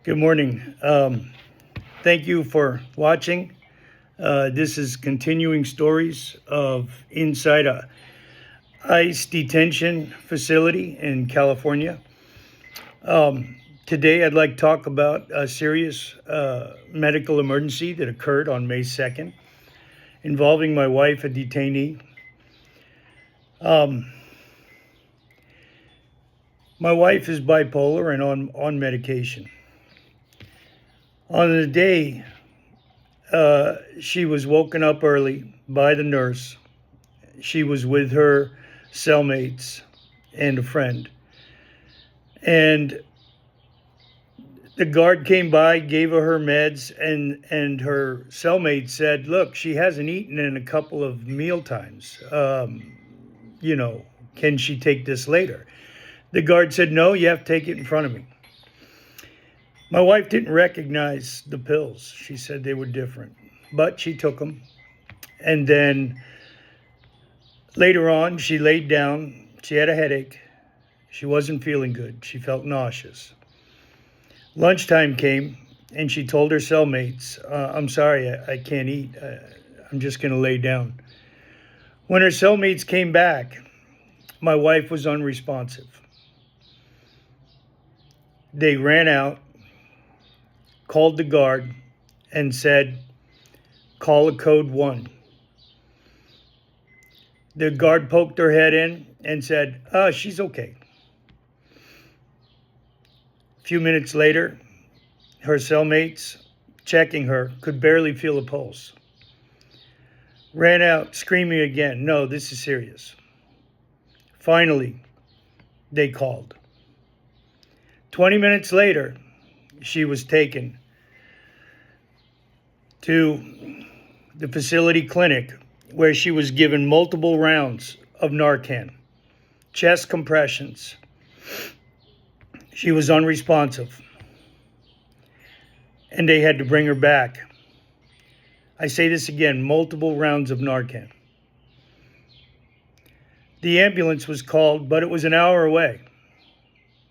Good morning. Thank you for watching. This is continuing stories of inside a ICE detention facility in California. Today, I'd like to talk about a serious medical emergency that occurred on May 2nd involving my wife, a detainee. Um, my wife is bipolar and on medication. On the day she was woken up early by the nurse. She was with her cellmates and a friend. And the guard came by, gave her meds, and her cellmate said, "Look, she hasn't eaten in a couple of meal times. Can she take this later?" The guard said, "No, you have to take it in front of me." My wife didn't recognize the pills. She said they were different, but she took them. And then later on, she laid down. She had a headache. She wasn't feeling good. She felt nauseous. Lunchtime came, and she told her cellmates, "I'm sorry, I can't eat. I'm just going to lay down." When her cellmates came back, my wife was unresponsive. They ran out, called the guard, and said, "Call a code 1." The guard poked her head in and said, "She's okay." A few minutes later, her cellmates, checking her, could barely feel a pulse. Ran out, screaming again, "No, this is serious." Finally, they called. 20 minutes later, she was taken to the facility clinic where she was given multiple rounds of Narcan, chest compressions. She was unresponsive, and they had to bring her back. I say this again, multiple rounds of Narcan. The ambulance was called, but it was an hour away,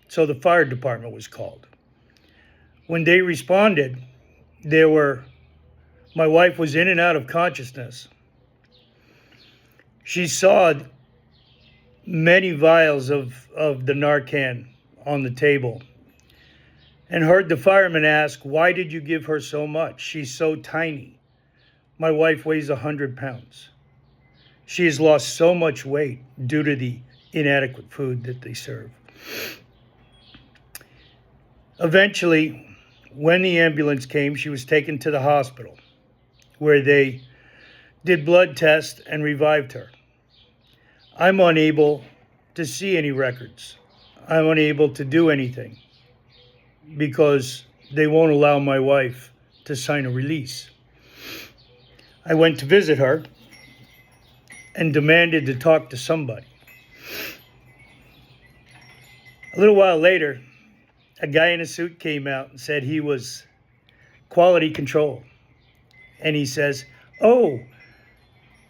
so the fire department was called. When they responded, my wife was in and out of consciousness. She saw many vials of the Narcan on the table and heard the fireman ask, "Why did you give her so much? She's so tiny." My wife weighs 100 pounds. She has lost so much weight due to the inadequate food that they serve. Eventually, when the ambulance came, she was taken to the hospital where they did blood tests and revived her. I'm unable to see any records. I'm unable to do anything because they won't allow my wife to sign a release. I went to visit her and demanded to talk to somebody. A little while later, a guy in a suit came out and said he was quality control. And he says, "Oh,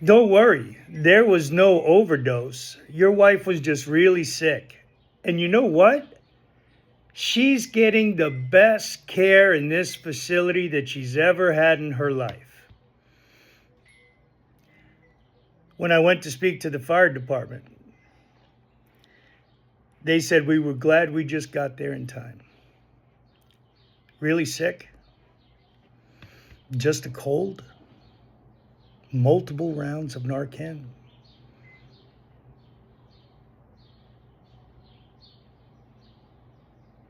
don't worry, there was no overdose. Your wife was just really sick. And you know what? She's getting the best care in this facility that she's ever had in her life." When I went to speak to the fire department, they said, "We were glad we just got there in time." Really sick? Just a cold? Multiple rounds of Narcan?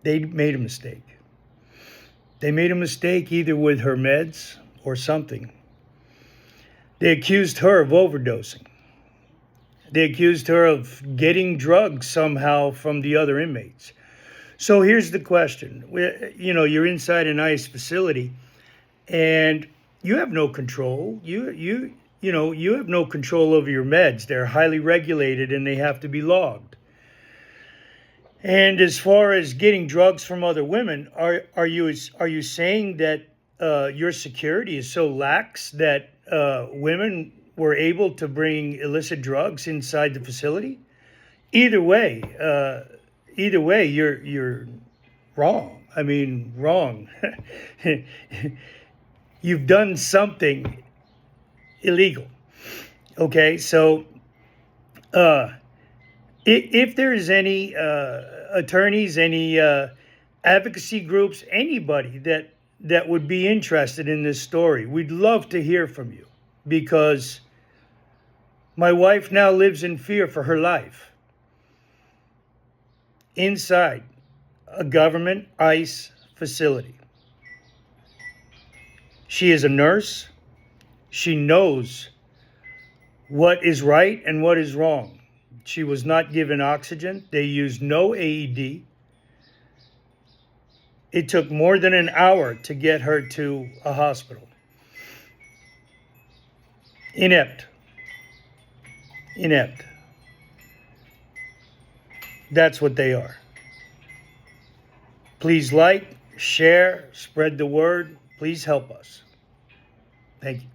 They made a mistake. They made a mistake either with her meds or something. They accused her of overdosing. They accused her of getting drugs somehow from the other inmates. So here's the question. You're inside an ICE facility and you have no control. You have no control over your meds. They're highly regulated and they have to be logged. And as far as getting drugs from other women, are you saying that your security is so lax that women were able to bring illicit drugs inside the facility? Either way, you're wrong. I mean, wrong. You've done something illegal. Okay, so if there's any attorneys, any advocacy groups, anybody that would be interested in this story, we'd love to hear from you, because my wife now lives in fear for her life inside a government ICE facility. She is a nurse. She knows what is right and what is wrong. She was not given oxygen. They used no AED. It took more than an hour to get her to a hospital. Inept. Inept. That's what they are. Please like, share, spread the word. Please help us. Thank you.